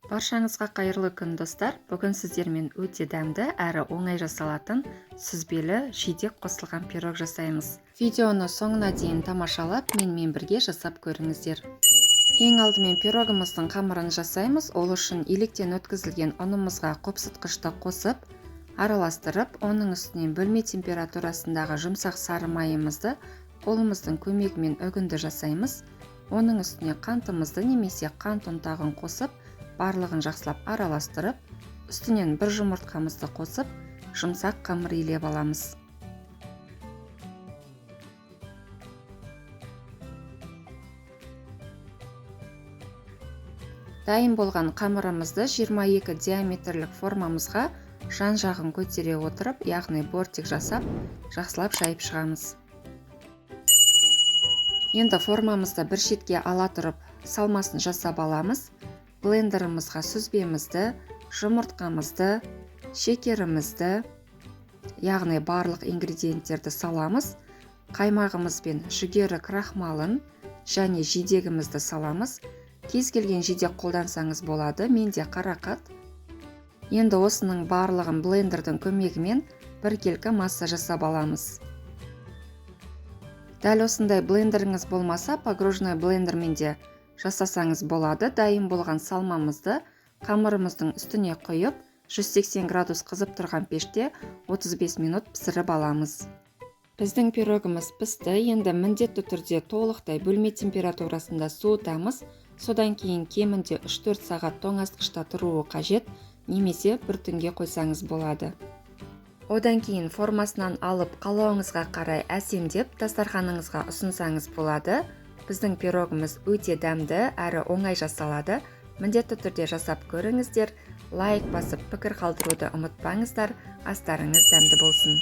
Баршаңызға қайырлы күн достар. Бүгін сіздермен өте дәмді әрі оңай жасалатын сүзбелі жидек қосылған пирог жасаймыз. Видеоны соңына дейін тамашалап, менімен бірге жасап көріңіздер. Ең алдымен пирогымыздың қамырын жасаймыз. Ол үшін електен өткізілген ұнымызға қопсытқышты қосып, араластырып, оның үстінен бөлме температурасындағы жұмсақ сары майымызды қолымыздың көмегімен үгінді жасаймыз. Оның үстіне қантымызды немесе қант ұнтағын қосып, барлығын жақсылап араластырып, үстінен бір жұмыртқамызды қосып, жұмсақ қамыр илеп аламыз. Дайын болған қамырымызды 22 диаметрлік формамызға жан-жағын көтере отырып, яғни бортик жасап, жақсылап жайып шығамыз. Енді формамызды бір шетке ала тұрып, салмасын жасап аламыз. Блендерімізға сүзбемізді, жұмыртқамызды, шекерімізді, яғни барлық ингредиенттерді саламыз. Қаймағымыз бен жүгері крахмалын және жидегімізді саламыз. Кез келген жидек қолдансаңыз болады, менде қарақат. Енді осының барлығын блендердің көмегімен біркелкі масса жасап аламыз. Дәл осындай блендеріңіз болмаса, погружной блендермен де жасасаңыз болады. Дайын болған салмамызды қамырымыздың үстіне құйып, 180 градус қызып тұрған пеште 35 минут пісіріп аламыз. Біздің пирогымыз пісті. Енді міндетті түрде толықтай бөлме температурасында суытамыз. Содан кейін кемінде 3-4 сағат тоңазытқышта тұруы қажет, немесе бір түнге қойсаңыз болады. Одан кейін формасынан алып қалауыңызға қарай әсемдеп дастарханыңызға ұсынсаңыз болады. Біздің пирогымыз өте дәмді әрі оңай жасалады. Міндетті түрде жасап көріңіздер. Лайк басып пікір қалдыруды ұмытпаңыздар. Астарыңыз дәмді болсын.